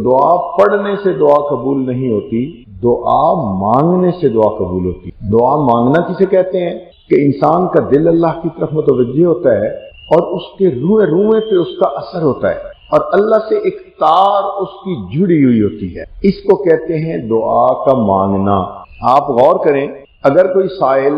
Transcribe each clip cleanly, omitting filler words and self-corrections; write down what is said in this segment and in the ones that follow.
دعا پڑھنے سے دعا قبول نہیں ہوتی، دعا مانگنے سے دعا قبول ہوتی۔ دعا مانگنا کسے کہتے ہیں کہ انسان کا دل اللہ کی طرف متوجہ ہوتا ہے اور اس کے روئے روئے پہ اس کا اثر ہوتا ہے اور اللہ سے ایک تار اس کی جڑی ہوئی ہوتی ہے، اس کو کہتے ہیں دعا کا مانگنا۔ آپ غور کریں، اگر کوئی سائل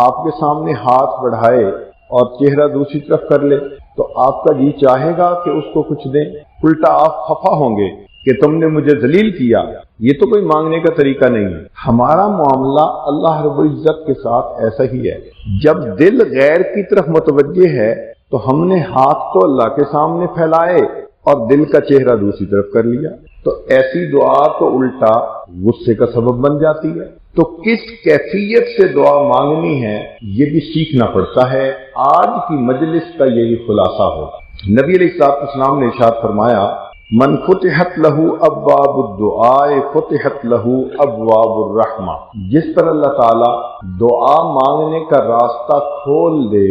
آپ کے سامنے ہاتھ بڑھائے اور چہرہ دوسری طرف کر لے تو آپ کا جی چاہے گا کہ اس کو کچھ دیں، الٹا آپ خفا ہوں گے کہ تم نے مجھے ذلیل کیا۔ یہ تو کوئی مانگنے کا طریقہ نہیں ہے۔ ہمارا معاملہ اللہ رب العزت کے ساتھ ایسا ہی ہے، جب دل غیر کی طرف متوجہ ہے تو ہم نے ہاتھ تو اللہ کے سامنے پھیلائے اور دل کا چہرہ دوسری طرف کر لیا، تو ایسی دعا تو الٹا غصے کا سبب بن جاتی ہے۔ تو کس کیفیت سے دعا مانگنی ہے یہ بھی سیکھنا پڑتا ہے۔ آج کی مجلس کا یہی خلاصہ ہوگا۔ نبی علیہ السلام نے ارشاد فرمایا، من فتحت لہ ابواب الدعاء فتحت لہ ابواب الرحمہ، جس پر اللہ تعالی دعا مانگنے کا راستہ کھول دے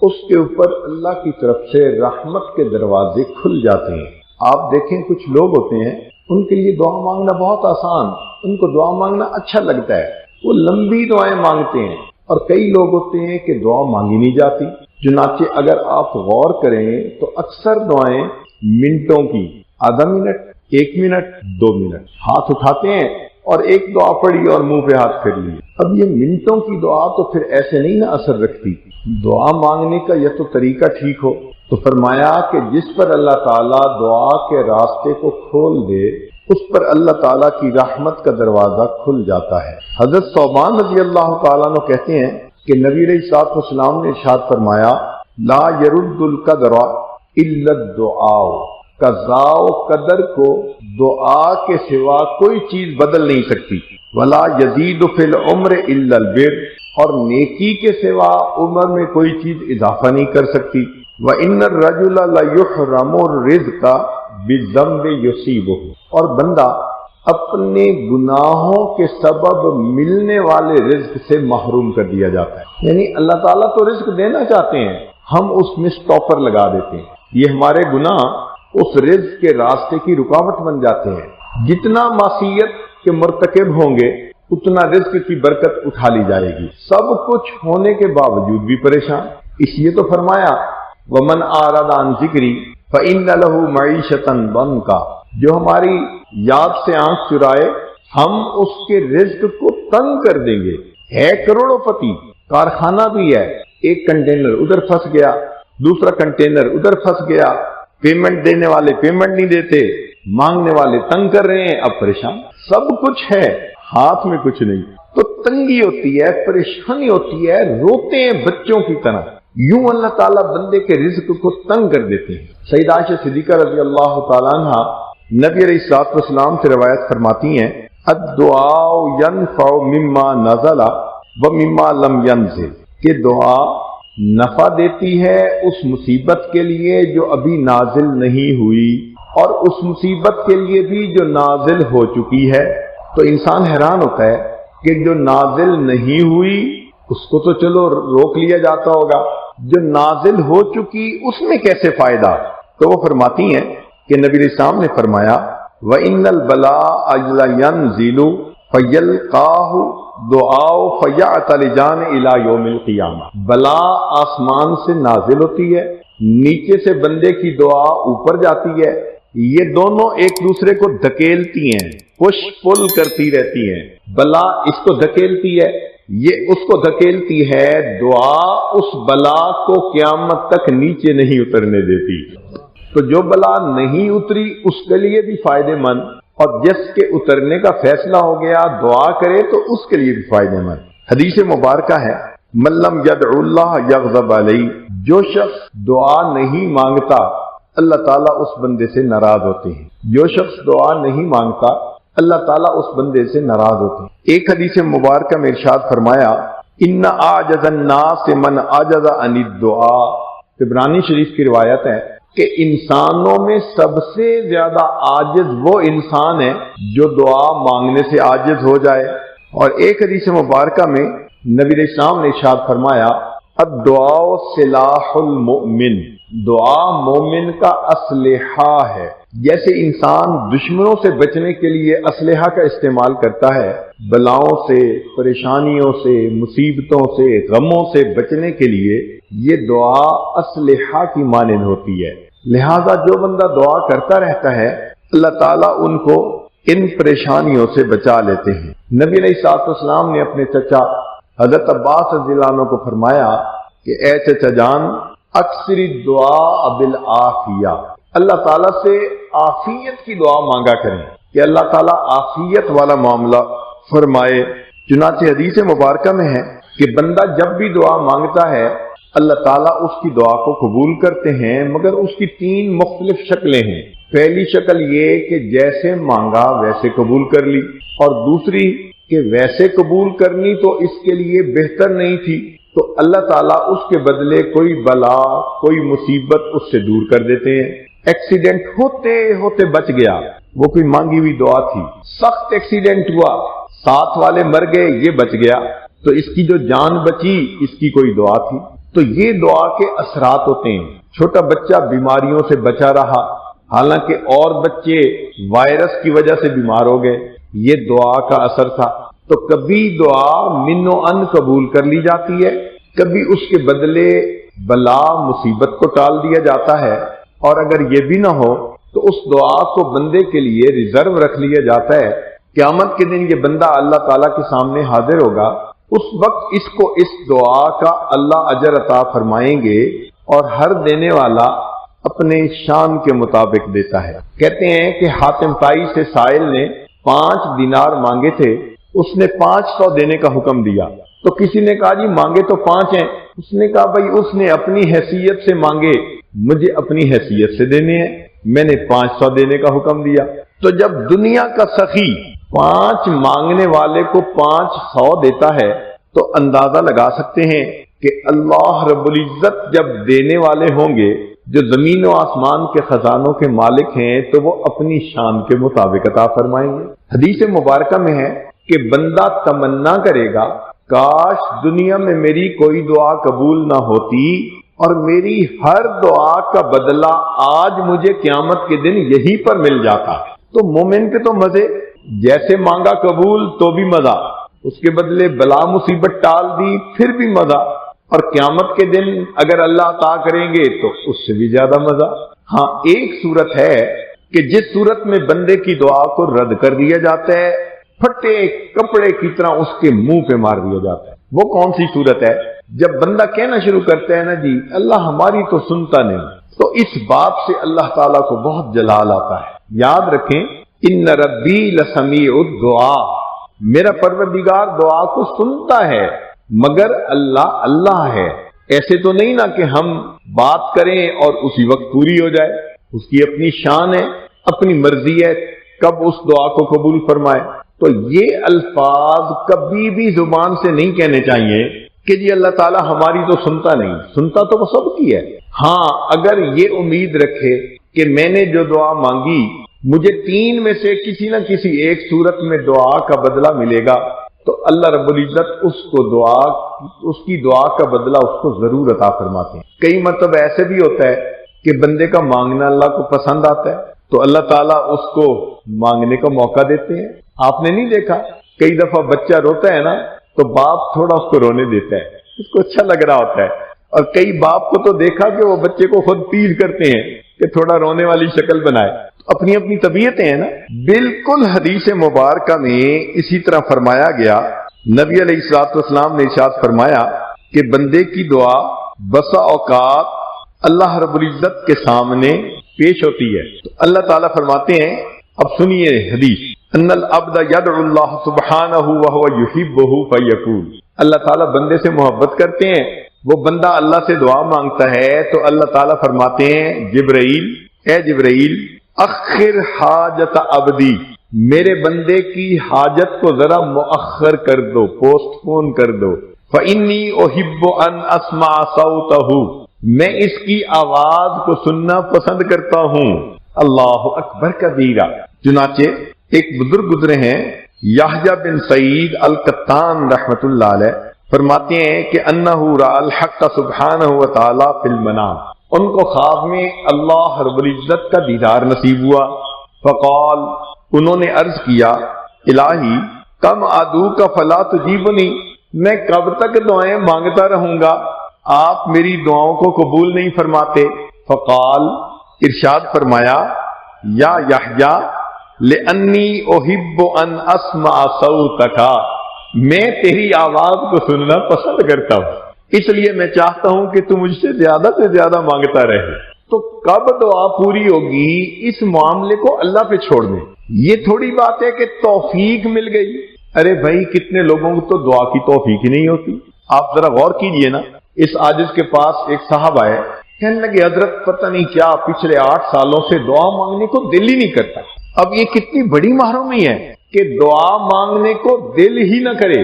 اس کے اوپر اللہ کی طرف سے رحمت کے دروازے کھل جاتے ہیں۔ آپ دیکھیں کچھ لوگ ہوتے ہیں ان کے لیے دعا مانگنا بہت آسان، ان کو دعا مانگنا اچھا لگتا ہے، وہ لمبی دعائیں مانگتے ہیں، اور کئی لوگ ہوتے ہیں کہ دعا مانگی نہیں جاتی۔ چنانچہ اگر آپ غور کریں تو اکثر دعائیں منٹوں کی، آدھا منٹ، 1 منٹ، 2 منٹ، ہاتھ اٹھاتے ہیں اور ایک دعا پڑھی اور منہ پہ ہاتھ پھیر لیے۔ اب یہ منٹوں کی دعا تو پھر ایسے نہیں نہ اثر رکھتی۔ دعا مانگنے کا یہ تو طریقہ ٹھیک ہو، تو فرمایا کہ جس پر اللہ تعالیٰ دعا کے راستے کو کھول دے اس پر اللہ تعالیٰ کی رحمت کا دروازہ کھل جاتا ہے۔ حضرت ثوبان رضی اللہ تعالیٰ عنہ کہتے ہیں کہ نبی علیہ السلام نے ارشاد فرمایا، لا يرد القدر الا الدعاء، قضاء و قدر کو دعا کے سوا کوئی چیز بدل نہیں سکتی۔ ولا يزيد في العمر الا البر، اور نیکی کے سوا عمر میں کوئی چیز اضافہ نہیں کر سکتی۔ وَإِنَّ الرَّجُلَ لَيُحْرَمُ الرِّزْقَ بِالذَّنبِ يُصِيبُهُ، اور بندہ اپنے گناہوں کے سبب ملنے والے رزق سے محروم کر دیا جاتا ہے۔ یعنی اللہ تعالیٰ تو رزق دینا چاہتے ہیں، ہم اس میں سٹاپر لگا دیتے ہیں۔ یہ ہمارے گناہ اس رزق کے راستے کی رکاوٹ بن جاتے ہیں۔ جتنا معصیت کے مرتکب ہوں گے اتنا رزق کی برکت اٹھا لی جائے گی، سب کچھ ہونے کے باوجود بھی پریشان۔ اس لیے تو فرمایا، وَمَنْ أَعْرَضَ عَنْ ذِكْرِي فَإِنَّ لَهُ مَعِيشَةً ضَنْكًا، جو ہماری یاد سے آنکھ چرائے ہم اس کے رزق کو تنگ کر دیں گے۔ ہے کروڑوں پتی، کارخانہ بھی ہے، ایک کنٹینر ادھر پھنس گیا، دوسرا کنٹینر ادھر پھنس گیا، پیمنٹ دینے والے پیمنٹ نہیں دیتے، مانگنے والے تنگ کر رہے ہیں، اب پریشان۔ سب کچھ ہے، ہاتھ میں کچھ نہیں، تو تنگی ہوتی ہے، پریشانی ہوتی ہے، روتے ہیں بچوں کی طرح۔ یوں اللہ تعالیٰ بندے کے رزق کو تنگ کر دیتے ہیں۔ سیدہ عائشہ صدیقہ رضی اللہ تعالیٰ عنہ نبی علیہ السلام سے روایت فرماتی ہیں، الدعاء ينفع مما نزل ومما لم ينزل، کہ دعا نفع دیتی ہے اس مصیبت کے لیے جو ابھی نازل نہیں ہوئی اور اس مصیبت کے لیے بھی جو نازل ہو چکی ہے۔ تو انسان حیران ہوتا ہے کہ جو نازل نہیں ہوئی اس کو تو چلو روک لیا جاتا ہوگا، جو نازل ہو چکی اس میں کیسے فائدہ؟ تو وہ فرماتی ہیں کہ نبی علیہ السلام نے فرمایا، وَإِنَّ الْبَلَاءَ يَنْزِلُ فَيَلْقَاهُ دُعَاءُ فَيَعْتَلِجَانِ إِلَى يَوْمِ الْقِيَامَةِ، بلا آسمان سے نازل ہوتی ہے، نیچے سے بندے کی دعا اوپر جاتی ہے، یہ دونوں ایک دوسرے کو دھکیلتی ہیں، پش پل کرتی رہتی ہیں۔ بلا اس کو دھکیلتی ہے، یہ اس کو دھکیلتی ہے، دعا اس بلا کو قیامت تک نیچے نہیں اترنے دیتی۔ تو جو بلا نہیں اتری اس کے لیے بھی فائدے مند، اور جس کے اترنے کا فیصلہ ہو گیا دعا کرے تو اس کے لیے بھی فائدے مند۔ حدیث مبارکہ ہے، من لم يدع اللہ یغضب علیہ، جو شخص دعا نہیں مانگتا اللہ تعالیٰ اس بندے سے ناراض ہوتے ہیں۔ جو شخص دعا نہیں مانگتا اللہ تعالیٰ اس بندے سے ناراض ہوتے ہیں۔ ایک حدیث مبارکہ میں ارشاد فرمایا، ان اعجز الناس من عجز عن الدعاء، طبرانی شریف کی روایت ہے کہ انسانوں میں سب سے زیادہ عاجز وہ انسان ہے جو دعا مانگنے سے عاجز ہو جائے۔ اور ایک حدیث مبارکہ میں نبی علیہ السلام نے ارشاد فرمایا، الدعاء سلاح المؤمن، دعا مومن کا اسلحہ ہے۔ جیسے انسان دشمنوں سے بچنے کے لیے اسلحہ کا استعمال کرتا ہے، بلاؤں سے، پریشانیوں سے، مصیبتوں سے، غموں سے بچنے کے لیے یہ دعا اسلحہ کی مانند ہوتی ہے۔ لہذا جو بندہ دعا کرتا رہتا ہے اللہ تعالیٰ ان کو ان پریشانیوں سے بچا لیتے ہیں۔ نبی علیہ الصلوۃ والسلام نے اپنے چچا حضرت عباس رضی اللہ عنہ کو فرمایا کہ اے چچا جان، اکثر دعا بالعافیہ، اللہ تعالیٰ سے عافیت کی دعا مانگا کریں کہ اللہ تعالیٰ عافیت والا معاملہ فرمائے۔ چنانچہ حدیث مبارکہ میں ہے کہ بندہ جب بھی دعا مانگتا ہے اللہ تعالیٰ اس کی دعا کو قبول کرتے ہیں، مگر اس کی 3 مختلف شکلیں ہیں۔ پہلی شکل یہ کہ جیسے مانگا ویسے قبول کر لی، اور دوسری کہ ویسے قبول کرنی تو اس کے لیے بہتر نہیں تھی تو اللہ تعالیٰ اس کے بدلے کوئی بلا، کوئی مصیبت اس سے دور کر دیتے ہیں۔ ایکسیڈنٹ ہوتے ہوتے بچ گیا، وہ کوئی مانگی ہوئی دعا تھی۔ سخت ایکسیڈنٹ ہوا، ساتھ والے مر گئے، یہ بچ گیا، تو اس کی جو جان بچی اس کی کوئی دعا تھی۔ تو یہ دعا کے اثرات ہوتے ہیں۔ چھوٹا بچہ بیماریوں سے بچا رہا، حالانکہ اور بچے وائرس کی وجہ سے بیمار ہو گئے، یہ دعا کا اثر تھا۔ تو کبھی دعا من و ان قبول کر لی جاتی ہے، کبھی اس کے بدلے بلا مصیبت کو ٹال دیا جاتا ہے، اور اگر یہ بھی نہ ہو تو اس دعا کو بندے کے لیے ریزرو رکھ لیا جاتا ہے۔ قیامت کے دن یہ بندہ اللہ تعالیٰ کے سامنے حاضر ہوگا، اس وقت اس کو اس دعا کا اللہ اجر عطا فرمائیں گے، اور ہر دینے والا اپنے شان کے مطابق دیتا ہے۔ کہتے ہیں کہ حاتم طائی سے سائل نے 5 دینار مانگے تھے، اس نے 500 دینے کا حکم دیا، تو کسی نے کہا جی مانگے تو 5 ہیں، اس نے کہا بھائی اس نے اپنی حیثیت سے مانگے، مجھے اپنی حیثیت سے دینے ہیں، میں نے 500 دینے کا حکم دیا۔ تو جب دنیا کا سخی 5 مانگنے والے کو 500 دیتا ہے تو اندازہ لگا سکتے ہیں کہ اللہ رب العزت جب دینے والے ہوں گے، جو زمین و آسمان کے خزانوں کے مالک ہیں، تو وہ اپنی شان کے مطابق عطا فرمائیں گے۔ حدیث مبارکہ میں ہے کہ بندہ تمنا کرے گا کاش دنیا میں میری کوئی دعا قبول نہ ہوتی اور میری ہر دعا کا بدلہ آج مجھے قیامت کے دن یہی پر مل جاتا۔ تو مومن کے تو مزے، جیسے مانگا قبول تو بھی مزہ، اس کے بدلے بلا مصیبت ٹال دی پھر بھی مزہ، اور قیامت کے دن اگر اللہ عطا کریں گے تو اس سے بھی زیادہ مزہ۔ ہاں ایک صورت ہے کہ جس صورت میں بندے کی دعا کو رد کر دیا جاتا ہے، پھٹے کپڑے کی طرح اس کے منہ پہ مار دیا جاتا ہے۔ وہ کون سی صورت ہے؟ جب بندہ کہنا شروع کرتا ہے نا جی اللہ ہماری تو سنتا نہیں، تو اس بات سے اللہ تعالیٰ کو بہت جلال آتا ہے۔ یاد رکھیں ان ربی لسمیع الدعاء، میرا پروردگار دعا کو سنتا ہے، مگر اللہ اللہ ہے۔ ایسے تو نہیں نا کہ ہم بات کریں اور اسی وقت پوری ہو جائے، اس کی اپنی شان ہے، اپنی مرضی ہے کب اس دعا کو قبول فرمائے۔ تو یہ الفاظ کبھی بھی زبان سے نہیں کہنے چاہیے کہ جی اللہ تعالیٰ ہماری تو سنتا نہیں، سنتا تو وہ سب کی ہے۔ ہاں اگر یہ امید رکھے کہ میں نے جو دعا مانگی مجھے 3 میں سے کسی نہ کسی ایک صورت میں دعا کا بدلہ ملے گا، تو اللہ رب العزت اس کی دعا کا بدلہ اس کو ضرور عطا فرماتے ہیں۔ کئی مرتبہ ایسے بھی ہوتا ہے کہ بندے کا مانگنا اللہ کو پسند آتا ہے تو اللہ تعالیٰ اس کو مانگنے کا موقع دیتے ہیں۔ آپ نے نہیں دیکھا کئی دفعہ بچہ روتا ہے نا تو باپ تھوڑا اس کو رونے دیتا ہے، اس کو اچھا لگ رہا ہوتا ہے، اور کئی باپ کو تو دیکھا کہ وہ بچے کو خود تیز کرتے ہیں کہ تھوڑا رونے والی شکل بنائے۔ اپنی اپنی طبیعتیں ہیں نا۔ بالکل حدیث مبارکہ میں اسی طرح فرمایا گیا، نبی علیہ الصلوۃ والسلام نے ارشاد فرمایا کہ بندے کی دعا بسا اوقات اللہ رب العزت کے سامنے پیش ہوتی ہے، تو اللہ تعالیٰ فرماتے ہیں، اب سنیے حدیث، ان العبد یدعو اللہ سبحانہ وہو یحبہ فیقول، اللہ تعالیٰ بندے سے محبت کرتے ہیں، وہ بندہ اللہ سے دعا مانگتا ہے تو اللہ تعالیٰ فرماتے ہیں جبرائیل، اے جبرائیل اخر حاجت عبدی، میرے بندے کی حاجت کو ذرا مؤخر کر دو، پوسٹ پون کر دو، فإنی احب ان اسمع صوتہ، میں اس کی آواز کو سننا پسند کرتا ہوں۔ اللہ اکبر کبیرہ۔ چنانچہ ایک بزرگ گزرے ہیں یحییٰ بن سعید القطان رحمت اللہ علیہ، فرماتے ہیں کہ انہ رأى الحق سبحانہ وتعالی فی المنام، ان کو خواب میں اللہ رب العزت کا دیدار نصیب ہوا. فقال، انہوں نے عرض کیا، الہی کم ادعو کا فلا تجیبنی، میں کب تک دعائیں مانگتا رہوں گا، آپ میری دعاؤں کو قبول نہیں فرماتے. فقال، ارشاد فرمایا، یا یحییٰ لأنی احب ان اسمع صوتک، میں تیری آواز کو سننا پسند کرتا ہوں، اس لیے میں چاہتا ہوں کہ تو مجھ سے زیادہ مانگتا رہے. تو کب دعا پوری ہوگی، اس معاملے کو اللہ پہ چھوڑ دیں. یہ تھوڑی بات ہے کہ توفیق مل گئی. ارے بھائی، کتنے لوگوں کو تو دعا کی توفیق ہی نہیں ہوتی. آپ ذرا غور کیجئے نا. اس عاجز کے پاس ایک صاحب آئے، کہنے لگے حضرت پتہ نہیں کیا پچھلے 8 سالوں سے دعا مانگنے کو دل ہی نہیں کرتا. اب یہ کتنی بڑی محرومی ہے کہ دعا مانگنے کو دل ہی نہ کرے.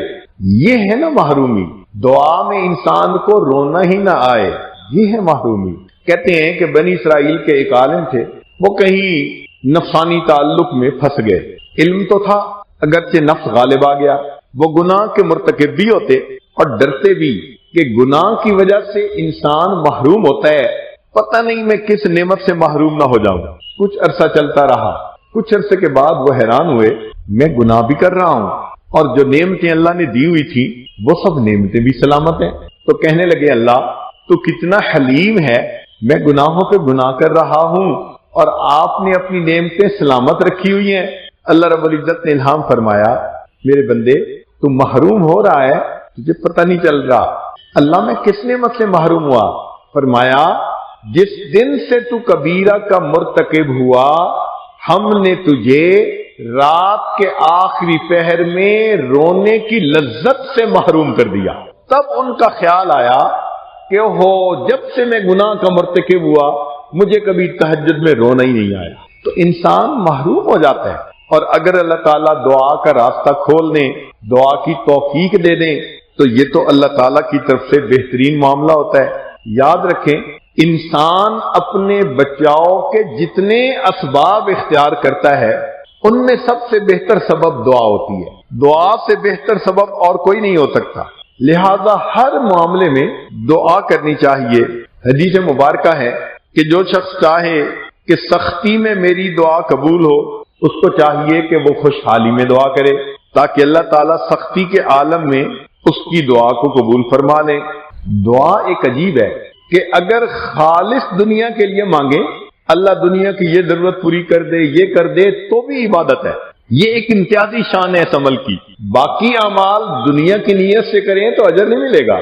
یہ ہے نا محرومی. دعا میں انسان کو رونا ہی نہ آئے، یہ ہے محرومی. کہتے ہیں کہ بنی اسرائیل کے ایک عالم تھے، وہ کہیں نفسانی تعلق میں پھنس گئے. علم تو تھا، اگرچہ نفس غالب آ گیا. وہ گناہ کے مرتکب بھی ہوتے اور ڈرتے بھی کہ گناہ کی وجہ سے انسان محروم ہوتا ہے. پتہ نہیں میں کس نعمت سے محروم نہ ہو جاؤں. کچھ عرصہ چلتا رہا. کچھ عرصے کے بعد وہ حیران ہوئے، میں گناہ بھی کر رہا ہوں اور جو نعمتیں اللہ نے دی ہوئی تھی وہ سب نعمتیں بھی سلامت ہیں. تو کہنے لگے، اللہ تو کتنا حلیم ہے، میں گناہوں پہ گناہ کر رہا ہوں اور آپ نے اپنی نعمتیں سلامت رکھی ہوئی ہیں. اللہ رب العزت نے الہام فرمایا، میرے بندے تو محروم ہو رہا ہے، تجھے پتہ نہیں چل رہا. اللہ میں کس نعمت سے محروم ہوا؟ فرمایا، جس دن سے تو کبیرہ کا مرتکب ہوا، ہم نے تجھے رات کے آخری پہر میں رونے کی لذت سے محروم کر دیا. تب ان کا خیال آیا کہ جب سے میں گناہ کا مرتکب ہوا مجھے کبھی تہجد میں رونا ہی نہیں آیا. تو انسان محروم ہو جاتا ہے. اور اگر اللہ تعالیٰ دعا کا راستہ کھول دیں، دعا کی توفیق دے دیں، تو یہ تو اللہ تعالیٰ کی طرف سے بہترین معاملہ ہوتا ہے. یاد رکھیں، انسان اپنے بچاؤ کے جتنے اسباب اختیار کرتا ہے ان میں سب سے بہتر سبب دعا ہوتی ہے. دعا سے بہتر سبب اور کوئی نہیں ہو سکتا. لہذا ہر معاملے میں دعا کرنی چاہیے. حدیث مبارکہ ہے کہ جو شخص چاہے کہ سختی میں میری دعا قبول ہو، اس کو چاہیے کہ وہ خوشحالی میں دعا کرے تاکہ اللہ تعالیٰ سختی کے عالم میں اس کی دعا کو قبول فرما لے. دعا ایک عجیب ہے کہ اگر خالص دنیا کے لیے مانگے، اللہ دنیا کی یہ ضرورت پوری کر دے، یہ کر دے، تو بھی عبادت ہے. یہ ایک امتیازی شان ہے اس عمل کی. باقی اعمال دنیا کی نیت سے کریں تو اجر نہیں ملے گا،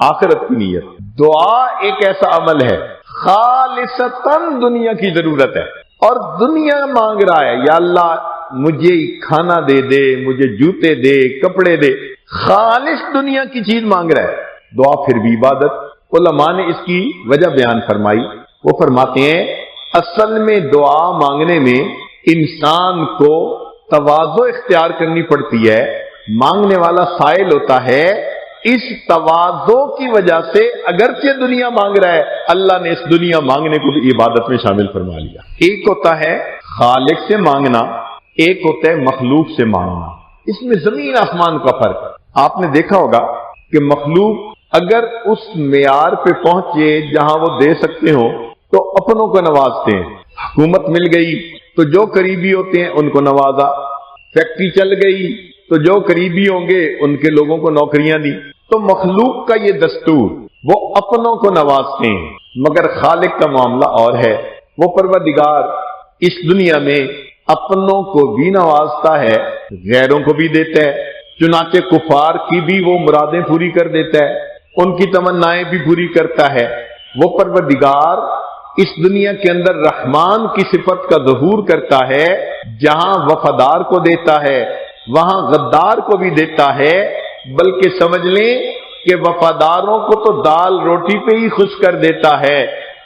آخرت کی نیت. دعا ایک ایسا عمل ہے خالصتاً دنیا کی ضرورت ہے اور دنیا مانگ رہا ہے، یا اللہ مجھے کھانا دے دے، مجھے جوتے دے، کپڑے دے، خالص دنیا کی چیز مانگ رہا ہے. دعا پھر بھی عبادت. علماء نے اس کی وجہ بیان فرمائی. وہ فرماتے ہیں اصل میں دعا مانگنے میں انسان کو تواضع اختیار کرنی پڑتی ہے. مانگنے والا سائل ہوتا ہے، اس تواضع کی وجہ سے اگرچہ دنیا مانگ رہا ہے، اللہ نے اس دنیا مانگنے کو بھی عبادت میں شامل فرما لیا. ایک ہوتا ہے خالق سے مانگنا، ایک ہوتا ہے مخلوق سے مانگنا. اس میں زمین آسمان کا فرق ہے. آپ نے دیکھا ہوگا کہ مخلوق اگر اس معیار پہ پہنچے جہاں وہ دے سکتے ہو تو اپنوں کو نوازتے ہیں. حکومت مل گئی تو جو قریبی ہوتے ہیں ان کو نوازا. فیکٹری چل گئی تو جو قریبی ہوں گے ان کے لوگوں کو نوکریاں دی. تو مخلوق کا یہ دستور، وہ اپنوں کو نوازتے ہیں. مگر خالق کا معاملہ اور ہے. وہ پروردگار اس دنیا میں اپنوں کو بھی نوازتا ہے، غیروں کو بھی دیتا ہے. چنانچہ کفار کی بھی وہ مرادیں پوری کر دیتا ہے، ان کی تمنائیں بھی پوری کرتا ہے. وہ پروردگار اس دنیا کے اندر رحمان کی صفت کا ظہور کرتا ہے. جہاں وفادار کو دیتا ہے وہاں غدار کو بھی دیتا ہے. بلکہ سمجھ لیں کہ وفاداروں کو تو دال روٹی پہ ہی خوش کر دیتا ہے.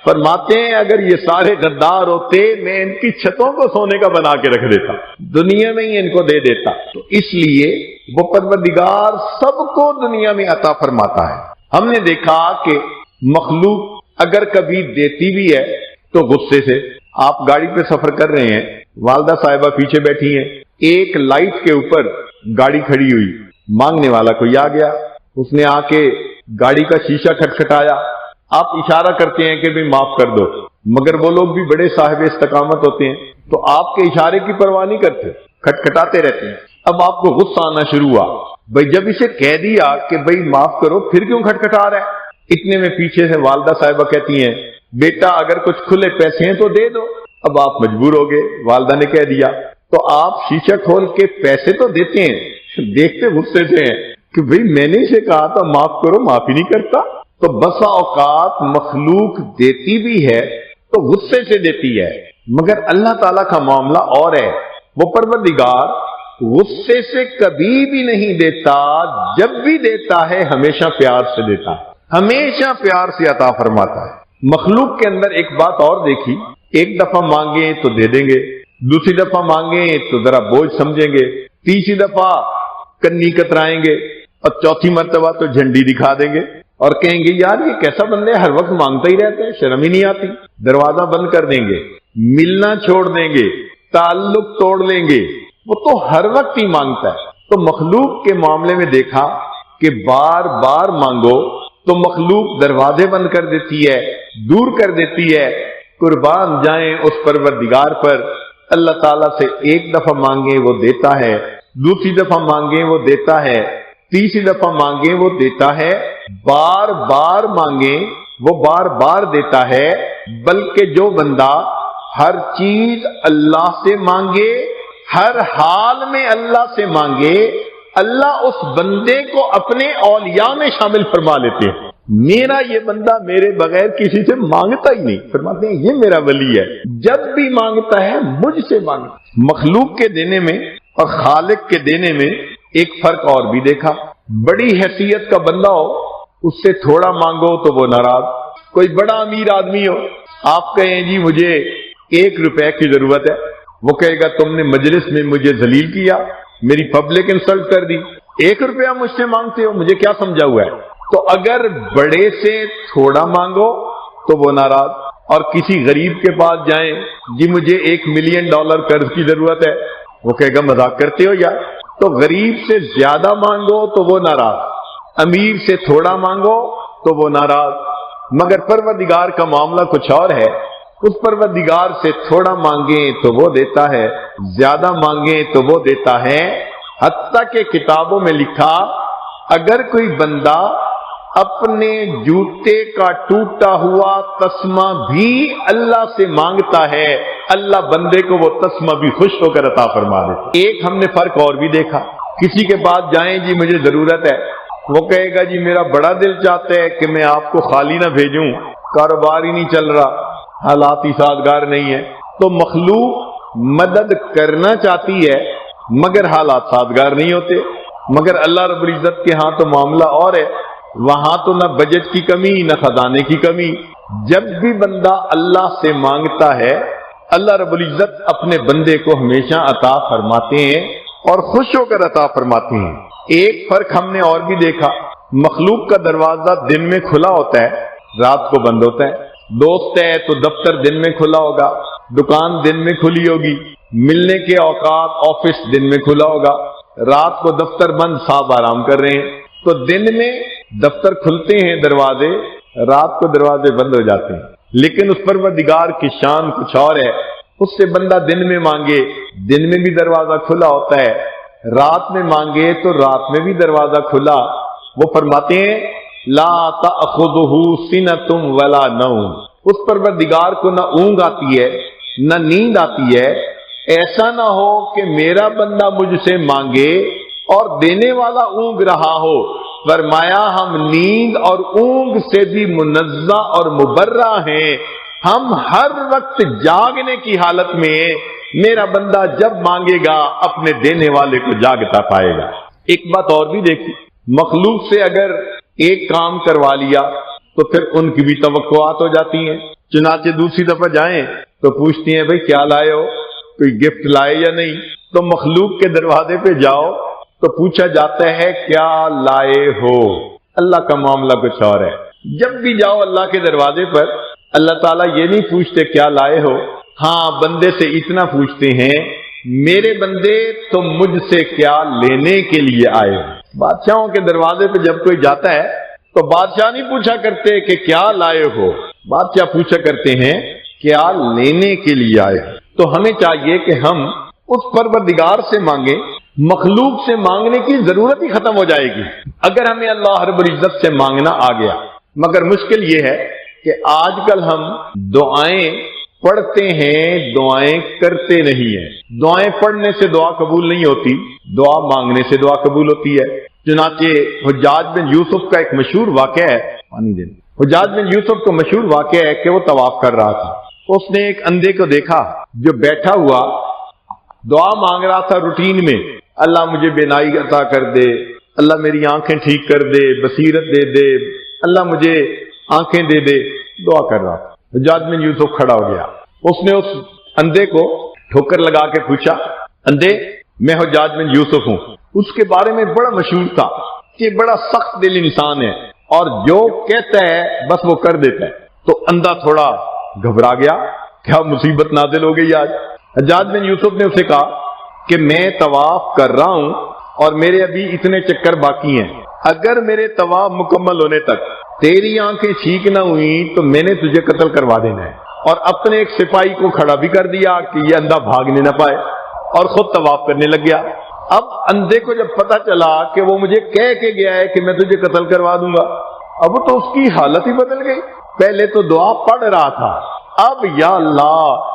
فرماتے ہیں اگر یہ سارے غدار ہوتے میں ان کی چھتوں کو سونے کا بنا کے رکھ دیتا، دنیا میں ہی ان کو دے دیتا. تو اس لیے وہ پروردگار سب کو دنیا میں عطا فرماتا ہے. ہم نے دیکھا کہ مخلوق اگر کبھی دیتی بھی ہے تو غصے سے. آپ گاڑی پہ سفر کر رہے ہیں، والدہ صاحبہ پیچھے بیٹھی ہیں، ایک لائٹ کے اوپر گاڑی کھڑی ہوئی، مانگنے والا کوئی آ گیا، اس نے آ کے گاڑی کا شیشہ کھٹکھٹایا. آپ اشارہ کرتے ہیں کہ بھی معاف کر دو، مگر وہ لوگ بھی بڑے صاحب استقامت ہوتے ہیں تو آپ کے اشارے کی پرواہ نہیں کرتے، کھٹکھٹاتے رہتے ہیں۔ اب آپ کو غصہ آنا شروع ہوا، بھائی جب اسے کہہ دیا کہ بھائی معاف کرو پھر کیوں کھٹکھٹا رہا ہے؟ اتنے میں پیچھے سے والدہ صاحبہ کہتی ہیں بیٹا اگر کچھ کھلے پیسے ہیں تو دے دو۔ اب آپ مجبور ہو گئے، والدہ نے کہہ دیا تو آپ شیشہ کھول کے پیسے تو دیتے ہیں، دیکھتے غصے سے ہیں کہ بھئی میں نے اسے کہا تھا معاف کرو، معافی نہیں کرتا۔ تو بسا اوقات مخلوق دیتی بھی ہے تو غصے سے دیتی ہے، مگر اللہ تعالیٰ کا معاملہ اور ہے، وہ پروردگار غصے سے کبھی بھی نہیں دیتا، جب بھی دیتا ہے ہمیشہ پیار سے دیتا ہے، ہمیشہ پیار سے عطا فرماتا ہے۔ مخلوق کے اندر ایک بات اور دیکھی، ایک دفعہ مانگیں تو دے دیں گے، دوسری دفعہ مانگیں تو ذرا بوجھ سمجھیں گے، تیسری دفعہ کنی کترائیں گے اور چوتھی مرتبہ تو جھنڈی دکھا دیں گے اور کہیں گے یار یہ کیسا بندہ ہے، ہر وقت مانگتا ہی رہتا ہے، شرم ہی نہیں آتی۔ دروازہ بند کر دیں گے، ملنا چھوڑ دیں گے، تعلق توڑ لیں گے، وہ تو ہر وقت ہی مانگتا ہے۔ تو مخلوق کے معاملے میں دیکھا کہ بار بار مانگو تو مخلوق دروازے بند کر دیتی ہے، دور کر دیتی ہے۔ قربان جائیں اس پروردگار پر، اللہ تعالیٰ سے ایک دفعہ مانگیں وہ دیتا ہے، دوسری دفعہ مانگیں وہ دیتا ہے، تیسری دفعہ مانگیں وہ دیتا ہے، بار بار مانگیں وہ بار بار دیتا ہے۔ بلکہ جو بندہ ہر چیز اللہ سے مانگے، ہر حال میں اللہ سے مانگے، اللہ اس بندے کو اپنے اولیاء میں شامل فرما لیتے ہیں۔ میرا یہ بندہ میرے بغیر کسی سے مانگتا ہی نہیں، فرماتے ہیں یہ میرا ولی ہے، جب بھی مانگتا ہے مجھ سے مانگتا ہے۔ مخلوق کے دینے میں اور خالق کے دینے میں ایک فرق اور بھی دیکھا، بڑی حیثیت کا بندہ ہو اس سے تھوڑا مانگو تو وہ ناراض، کوئی بڑا امیر آدمی ہو آپ کہیں جی مجھے 1 روپے کی ضرورت ہے، وہ کہے گا تم نے مجلس میں مجھے ذلیل کیا، میری پبلک انسلٹ کر دی، 1 روپیہ مجھ سے مانگتے ہو، مجھے کیا سمجھا ہوا ہے؟ تو اگر بڑے سے تھوڑا مانگو تو وہ ناراض، اور کسی غریب کے پاس جائیں جی مجھے $1 ملین قرض کی ضرورت ہے، وہ کہے گا مذاق کرتے ہو یار۔ تو غریب سے زیادہ مانگو تو وہ ناراض، امیر سے تھوڑا مانگو تو وہ ناراض۔ مگر پروردگار کا معاملہ کچھ اور ہے، اس پروردگار سے تھوڑا مانگیں تو وہ دیتا ہے، زیادہ مانگیں تو وہ دیتا ہے۔ حتیٰ کہ کتابوں میں لکھا اگر کوئی بندہ اپنے جوتے کا ٹوٹا ہوا تسمہ بھی اللہ سے مانگتا ہے، اللہ بندے کو وہ تسمہ بھی خوش ہو کر عطا فرما دیتا۔ ایک ہم نے فرق اور بھی دیکھا، کسی کے پاس جائیں جی مجھے ضرورت ہے، وہ کہے گا جی میرا بڑا دل چاہتا ہے کہ میں آپ کو خالی نہ بھیجوں، کاروبار ہی نہیں چل رہا، حالات ہی سازگار نہیں ہے۔ تو مخلوق مدد کرنا چاہتی ہے مگر حالات سازگار نہیں ہوتے۔ مگر اللہ رب العزت کے ہاں تو معاملہ اور ہے، وہاں تو نہ بجٹ کی کمی نہ خزانے کی کمی، جب بھی بندہ اللہ سے مانگتا ہے اللہ رب العزت اپنے بندے کو ہمیشہ عطا فرماتے ہیں اور خوش ہو کر عطا فرماتے ہیں۔ ایک فرق ہم نے اور بھی دیکھا، مخلوق کا دروازہ دن میں کھلا ہوتا ہے، رات کو بند ہوتا ہے۔ دوست ہے تو دفتر دن میں کھلا ہوگا، دکان دن میں کھلی ہوگی، ملنے کے اوقات آفس دن میں کھلا ہوگا، رات کو دفتر بند، صاحب آرام کر رہے ہیں۔ تو دن میں دفتر کھلتے ہیں دروازے، رات کو دروازے بند ہو جاتے ہیں۔ لیکن اس پروردگار کی شان کچھ اور ہے، اس سے بندہ دن میں مانگے دن میں بھی دروازہ کھلا ہوتا ہے، رات میں مانگے تو رات میں بھی دروازہ کھلا۔ وہ فرماتے ہیں لا تأخذہ سنۃ ولا نوم، اس پروردگار کو نہ اونگ آتی ہے نہ نیند آتی ہے۔ ایسا نہ ہو کہ میرا بندہ مجھ سے مانگے اور دینے والا اونگ رہا ہو، فرمایا ہم نیند اور اونگ سے بھی منزہ اور مبرہ ہیں، ہم ہر وقت جاگنے کی حالت میں ہیں، میرا بندہ جب مانگے گا اپنے دینے والے کو جاگتا پائے گا۔ ایک بات اور بھی دیکھی، مخلوق سے اگر ایک کام کروا لیا تو پھر ان کی بھی توقعات ہو جاتی ہیں، چنانچہ دوسری دفعہ جائیں تو پوچھتی ہیں بھئی کیا لائے ہو، کوئی گفٹ لائے یا نہیں؟ تو مخلوق کے دروازے پہ جاؤ تو پوچھا جاتا ہے کیا لائے ہو۔ اللہ کا معاملہ کچھ اور ہے، جب بھی جاؤ اللہ کے دروازے پر اللہ تعالیٰ یہ نہیں پوچھتے کیا لائے ہو، ہاں بندے سے اتنا پوچھتے ہیں میرے بندے تم مجھ سے کیا لینے کے لیے آئے ہو۔ بادشاہوں کے دروازے پہ جب کوئی جاتا ہے تو بادشاہ نہیں پوچھا کرتے کہ کیا لائے ہو، بادشاہ پوچھا کرتے ہیں کیا لینے کے لیے آئے ہو۔ تو ہمیں چاہیے کہ ہم اس پروردگار سے مانگیں، مخلوق سے مانگنے کی ضرورت ہی ختم ہو جائے گی اگر ہمیں اللہ رب العزت سے مانگنا آ گیا۔ مگر مشکل یہ ہے کہ آج کل ہم دعائیں پڑھتے ہیں، دعائیں کرتے نہیں ہیں۔ دعائیں پڑھنے سے دعا قبول نہیں ہوتی، دعا مانگنے سے دعا قبول ہوتی ہے۔ چنانچہ حجاج بن یوسف کا ایک مشہور واقعہ ہے، حجاج بن یوسف کا مشہور واقعہ ہے کہ وہ طواف کر رہا تھا، اس نے ایک اندھے کو دیکھا جو بیٹھا ہوا دعا مانگ رہا تھا روٹین میں، اللہ مجھے بینائی عطا کر دے، اللہ میری آنکھیں ٹھیک کر دے، بصیرت دے دے، اللہ مجھے آنکھیں دے دے، دعا کر رہا تھا۔ حجاج بن یوسف کھڑا ہو گیا، اس نے اس اندھے کو ٹھوکر لگا کے پوچھا، اندھے میں حجاج بن یوسف ہوں۔ اس کے بارے میں بڑا مشہور تھا کہ بڑا سخت دل انسان ہے اور جو کہتا ہے بس وہ کر دیتا ہے۔ تو اندھا تھوڑا گھبرا گیا، کیا مصیبت نازل ہو گئی آج۔ حجاج بن یوسف نے اسے کہا کہ میں طواف کر رہا ہوں اور میرے ابھی اتنے چکر باقی ہیں، اگر میرے طواف مکمل ہونے تک تیری آنکھیں ٹھیک نہ ہوئی تو میں نے تجھے قتل کروا دینا ہے۔ اور اپنے ایک سپاہی کو کھڑا بھی کر دیا کہ یہ اندھا بھاگنے نہ پائے، اور خود طواف کرنے لگ گیا۔ اب اندھے کو جب پتا چلا کہ وہ مجھے کہہ کے گیا ہے کہ میں تجھے قتل کروا دوں گا، اب تو اس کی حالت ہی بدل گئی۔ پہلے تو دعا پڑھ رہا تھا، اب یا اللہ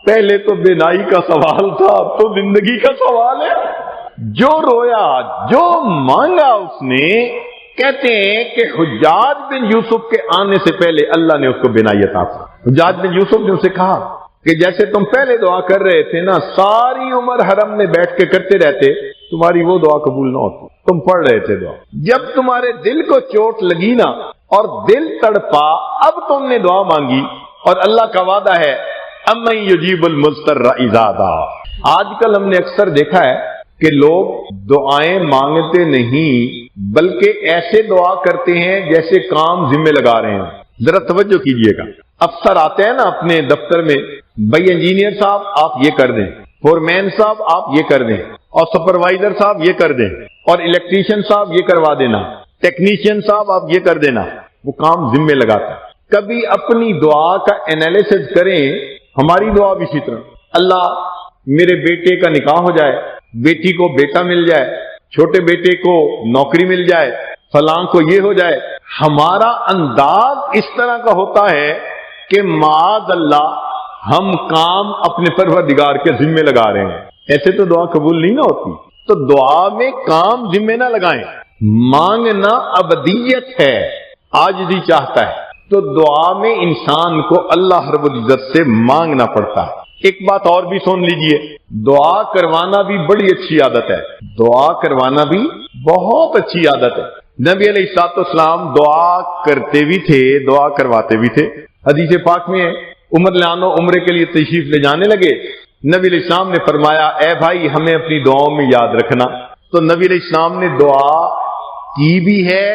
پہلے تو بینائی کا سوال تھا، اب تو زندگی کا سوال ہے۔ جو رویا، جو مانگا اس نے، کہتے ہیں کہ حجاج بن یوسف کے آنے سے پہلے اللہ نے اس کو بینائی عطا کی۔ حجاج بن یوسف نے اسے کہا کہ جیسے تم پہلے دعا کر رہے تھے نا، ساری عمر حرم میں بیٹھ کے کرتے رہتے، تمہاری وہ دعا قبول نہ ہوتی، تم پڑھ رہے تھے دعا، جب تمہارے دل کو چوٹ لگی نا اور دل تڑپا، اب تم نے دعا مانگی، اور اللہ کا وعدہ ہے امن یجیب المضطر اذا دعا۔ آج کل ہم نے اکثر دیکھا ہے کہ لوگ دعائیں مانگتے نہیں بلکہ ایسے دعا کرتے ہیں جیسے کام ذمہ لگا رہے ہیں۔ ذرا توجہ کیجئے گا، افسر آتے ہیں نا اپنے دفتر میں، بھائی انجینئر صاحب آپ یہ کر دیں، فورمین صاحب آپ یہ کر دیں، اور سپروائزر صاحب یہ کر دیں، اور الیکٹریشین صاحب یہ کروا دینا، ٹیکنیشین صاحب آپ یہ کر دینا، وہ کام ذمہ لگاتا ہے۔ کبھی اپنی دعا کا انالیسس کریں، ہماری دعا بھی اسی طرح، اللہ میرے بیٹے کا نکاح ہو جائے، بیٹی کو بیٹا مل جائے، چھوٹے بیٹے کو نوکری مل جائے، فلاں کو یہ ہو جائے۔ ہمارا انداز اس طرح کا ہوتا ہے کہ معاذ اللہ ہم کام اپنے پروردگار کے ذمہ لگا رہے ہیں، ایسے تو دعا قبول نہیں نہ ہوتی۔ تو دعا میں کام ذمہ نہ لگائیں، مانگنا ابدیت ہے، عاجزی چاہتا ہے، تو دعا میں انسان کو اللہ رب العزت سے مانگنا پڑتا ہے۔ ایک بات اور بھی سن لیجئے، دعا کروانا بھی بڑی اچھی عادت ہے، دعا کروانا بھی بہت اچھی عادت ہے۔ نبی علیہ الصلوۃ والسلام دعا کرتے بھی تھے، دعا کرواتے بھی تھے۔ حدیث پاک میں عمر لانو عمرے کے لیے تشریف لے جانے لگے، نبی علیہ السلام نے فرمایا اے بھائی ہمیں اپنی دعاؤں میں یاد رکھنا۔ تو نبی علیہ السلام نے دعا کی بھی ہے،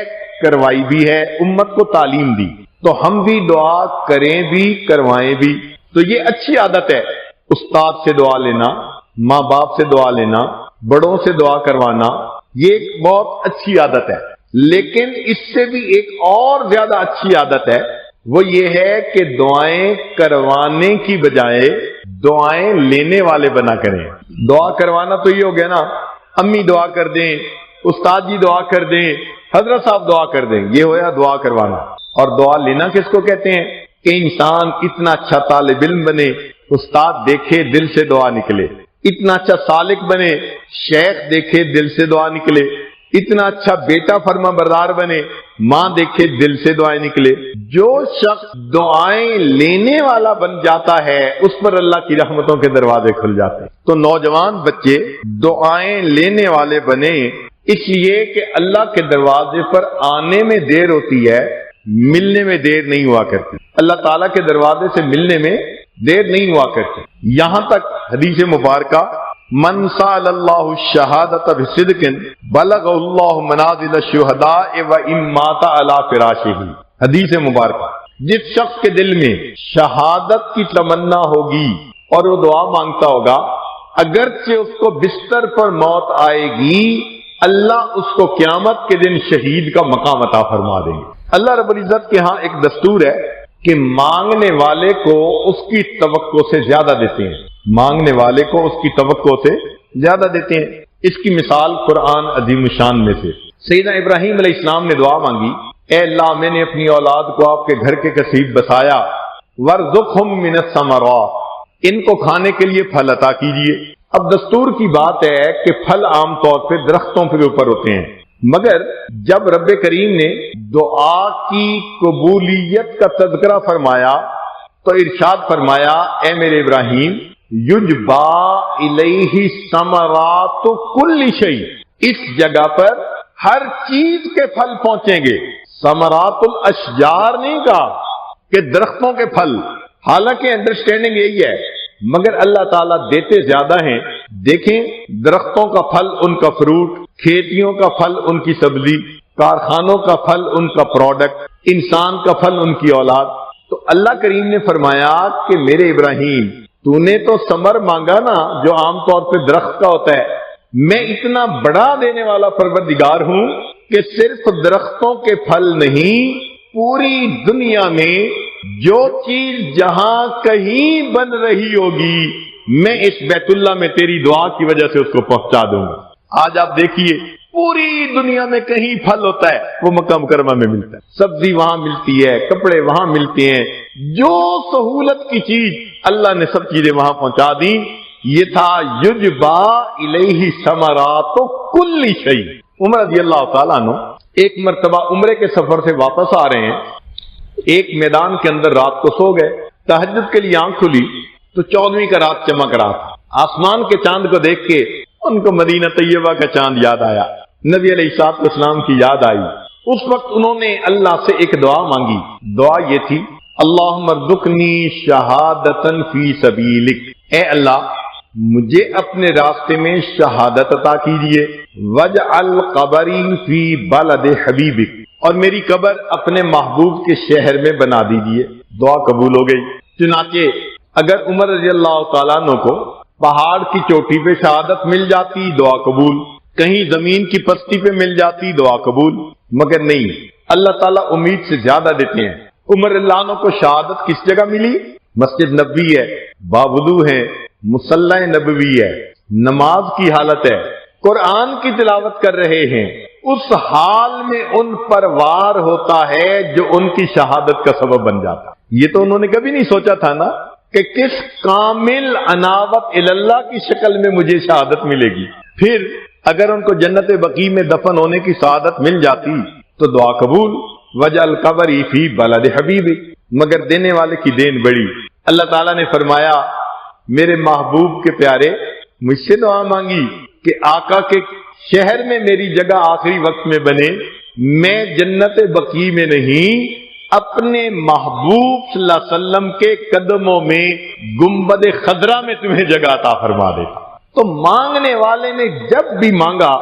کروائی بھی ہے، امت کو تعلیم دی، تو ہم بھی دعا کریں بھی کروائیں بھی۔ تو یہ اچھی عادت ہے، استاد سے دعا لینا، ماں باپ سے دعا لینا، بڑوں سے دعا کروانا، یہ ایک بہت اچھی عادت ہے۔ لیکن اس سے بھی ایک اور زیادہ اچھی عادت ہے، وہ یہ ہے کہ دعائیں کروانے کی بجائے دعائیں لینے والے بنا کریں۔ دعا کروانا تو یہ ہو گیا نا، امی دعا کر دیں، استاد جی دعا کر دیں، حضرت صاحب دعا کر دیں، یہ ہوا دعا کروانا۔ اور دعا لینا کس کو کہتے ہیں؟ کہ انسان اتنا اچھا طالب علم بنے، استاد دیکھے دل سے دعا نکلے، اتنا اچھا سالک بنے، شیخ دیکھے دل سے دعا نکلے، اتنا اچھا بیٹا فرما بردار بنے، ماں دیکھے دل سے دعائیں نکلے۔ جو شخص دعائیں لینے والا بن جاتا ہے اس پر اللہ کی رحمتوں کے دروازے کھل جاتے ہیں۔ تو نوجوان بچے دعائیں لینے والے بنے، اس لیے کہ اللہ کے دروازے پر آنے میں دیر ہوتی ہے، ملنے میں دیر نہیں ہوا کرتی۔ اللہ تعالیٰ کے دروازے سے ملنے میں دیر نہیں ہوا کرتی۔ یہاں تک حدیث مبارکہ من سأل اللہ الشہادۃ بصدق بلغ اللہ منازل الشہداء وان مات علی فراشہ، حدیث مبارکہ، جس شخص کے دل میں شہادت کی تمنا ہوگی اور وہ دعا مانگتا ہوگا، اگرچہ اس کو بستر پر موت آئے گی، اللہ اس کو قیامت کے دن شہید کا مقام عطا فرما دیں گے۔ اللہ رب العزت کے ہاں ایک دستور ہے کہ مانگنے والے کو اس کی توقع سے زیادہ دیتے ہیں، مانگنے والے کو اس کی توقع سے زیادہ دیتے ہیں۔ اس کی مثال قرآن عظیم الشان میں سے سیدنا ابراہیم علیہ السلام نے دعا مانگی، اے اللہ میں نے اپنی اولاد کو آپ کے گھر کے قریب بسایا، وارزقہم من الثمرات، ان کو کھانے کے لیے پھل عطا کیجیے۔ اب دستور کی بات ہے کہ پھل عام طور پہ درختوں کے اوپر ہوتے ہیں، مگر جب رب کریم نے دعا کی قبولیت کا تذکرہ فرمایا تو ارشاد فرمایا، اے میرے ابراہیم یجبا الیہ ثمرات کل شیء، اس جگہ پر ہر چیز کے پھل پہنچیں گے۔ ثمرات الاشجار نہیں کہا کہ درختوں کے پھل، حالانکہ انڈرسٹینڈنگ یہی ہے، مگر اللہ تعالیٰ دیتے زیادہ ہیں۔ دیکھیں درختوں کا پھل ان کا فروٹ، کھیتیوں کا پھل ان کی سبزی، کارخانوں کا پھل ان کا پروڈکٹ، انسان کا پھل ان کی اولاد۔ تو اللہ کریم نے فرمایا کہ میرے ابراہیم تو نے تو ثمر مانگا نا جو عام طور پہ درخت کا ہوتا ہے، میں اتنا بڑا دینے والا پروردگار ہوں کہ صرف درختوں کے پھل نہیں، پوری دنیا میں جو چیز جہاں کہیں بن رہی ہوگی میں اس بیت اللہ میں تیری دعا کی وجہ سے اس کو پہنچا دوں گا۔ آج آپ دیکھیے پوری دنیا میں کہیں پھل ہوتا ہے وہ مکہ مکرمہ میں ملتا ہے، سبزی وہاں ملتی ہے، کپڑے وہاں ملتے ہیں، جو سہولت کی چیز اللہ نے سب چیزیں وہاں پہنچا دی۔ یہ تھا یجبا الیہ ثمرات کل شیء۔ عمر رضی اللہ تعالیٰ عنہ ایک مرتبہ عمرے کے سفر سے واپس آ رہے ہیں، ایک میدان کے اندر رات کو سو گئے، تہجد کے لیے آنکھ کھلی تو 14ویں کا رات چمک رہا تھا۔ آسمان کے چاند کو دیکھ کے ان کو مدینہ طیبہ کا چاند یاد آیا، نبی علیہ الصلوۃ والسلام کی یاد آئی۔ اس وقت انہوں نے اللہ سے ایک دعا مانگی، دعا یہ تھی، اللہم ارزقنی شہادۃ فی سبیلک، اے اللہ مجھے اپنے راستے میں شہادت عطا کیجیے، وجعل قبری فی بلد حبیبک، اور میری قبر اپنے محبوب کے شہر میں بنا دیجیے۔ دعا قبول ہو گئی۔ چنانچہ اگر عمر رضی اللہ تعالیٰ عنہ کو پہاڑ کی چوٹی پہ شہادت مل جاتی دعا قبول، کہیں زمین کی پستی پہ مل جاتی دعا قبول، مگر نہیں، اللہ تعالیٰ امید سے زیادہ دیتے ہیں۔ عمر رضی اللہ عنہ کو شہادت کس جگہ ملی؟ مسجد نبوی ہے، باوضو ہے، مصلی نبوی ہے، نماز کی حالت ہے، قرآن کی تلاوت کر رہے ہیں، اس حال میں ان پر وار ہوتا ہے جو ان کی شہادت کا سبب بن جاتا۔ یہ تو انہوں نے کبھی نہیں سوچا تھا نا کہ کس کامل عناوت اللہ کی شکل میں مجھے شہادت ملے گی۔ پھر اگر ان کو جنت بقیع میں دفن ہونے کی سعادت مل جاتی تو دعا قبول، وجعل قبری فی بلد حبیبک، مگر دینے والے کی دین بڑی۔ اللہ تعالیٰ نے فرمایا میرے محبوب کے پیارے مجھ سے دعا مانگی کہ آقا کے شہر میں میری جگہ آخری وقت میں بنے، میں جنت بقیع میں نہیں اپنے محبوب صلی اللہ علیہ وسلم کے قدموں میں گنبد خضرا میں تمہیں جگہ عطا فرما دیتا۔ تو مانگنے والے نے جب بھی مانگا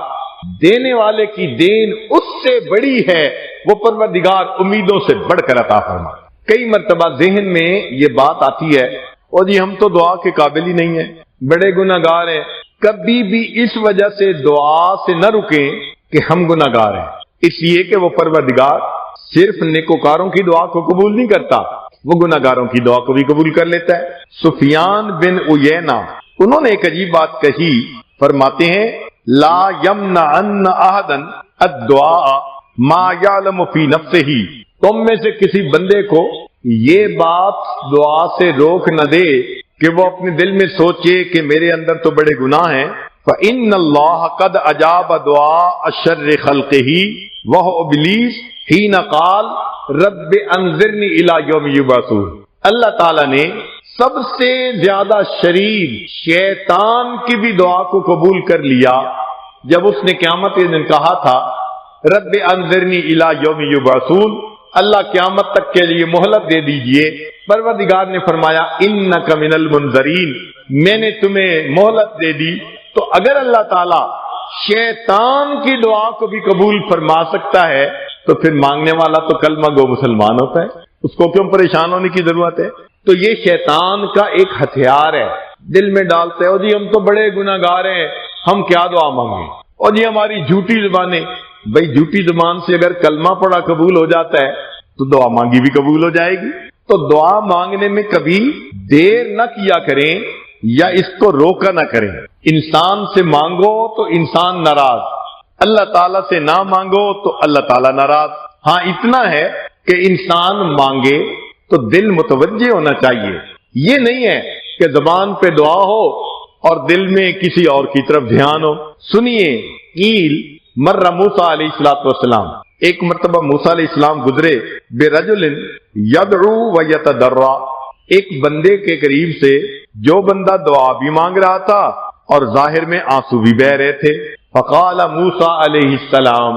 دینے والے کی دین اس سے بڑی ہے، وہ پروردگار امیدوں سے بڑھ کر عطا فرما۔ کئی مرتبہ ذہن میں یہ بات آتی ہے اور جی ہم تو دعا کے قابل ہی نہیں ہیں، بڑے گناہگار ہیں۔ کبھی بھی اس وجہ سے دعا سے نہ رکیں کہ ہم گناہگار ہیں، اس لیے کہ وہ پروردگار صرف نیکوکاروں کی دعا کو قبول نہیں کرتا، وہ گناہگاروں کی دعا کو بھی قبول کر لیتا ہے۔ سفیان بن عیینہ انہوں نے ایک عجیب بات کہی، فرماتے ہیں لا یمنعن احدا الدعاء ما یعلم فی نفسہ، تم میں سے کسی بندے کو یہ بات دعا سے روک نہ دے کہ وہ اپنے دل میں سوچے کہ میرے اندر تو بڑے گناہ ہیں۔ فإن اللہ قد اجاب دعاء شر خلقہ وہو ابلیس حین قال رب انظرنی الی یوم یبعثون، اللہ تعالیٰ نے سب سے زیادہ شریر شیطان کی بھی دعا کو قبول کر لیا جب اس نے قیامت کے دن کہا تھا رب انظرنی الی یوم یبعثون، اللہ قیامت تک کے لیے مہلت دے دیجئے۔ پروردگار نے فرمایا انک من المنذرین، میں نے تمہیں مہلت دے دی۔ تو اگر اللہ تعالیٰ شیطان کی دعا کو بھی قبول فرما سکتا ہے تو پھر مانگنے والا تو کلمہ گو مسلمان ہوتا ہے، اس کو کیوں پریشان ہونے کی ضرورت ہے؟ تو یہ شیطان کا ایک ہتھیار ہے، دل میں ڈالتے ہو جی ہم تو بڑے گناہگار ہیں، ہم کیا دعا مانگیں۔ اور یہ ہماری جھوٹی زبانیں، بھئی جھوٹی زبان سے اگر کلمہ پڑھا قبول ہو جاتا ہے تو دعا مانگی بھی قبول ہو جائے گی۔ تو دعا مانگنے میں کبھی دیر نہ کیا کریں یا اس کو روکا نہ کریں۔ انسان سے مانگو تو انسان ناراض، اللہ تعالیٰ سے نہ مانگو تو اللہ تعالیٰ ناراض۔ ہاں اتنا ہے کہ انسان مانگے تو دل متوجہ ہونا چاہیے، یہ نہیں ہے کہ زبان پہ دعا ہو اور دل میں کسی اور کی طرف دھیان ہو۔ سنیے، قیل مر موسیٰ علیہ السلام، ایک مرتبہ موسیٰ علیہ السلام گزرے برجل یدعو و یتضرع، ایک بندے کے قریب سے جو بندہ دعا بھی مانگ رہا تھا اور ظاہر میں آنسو بھی بہہ رہے تھے۔ فقال موسیٰ علیہ السلام،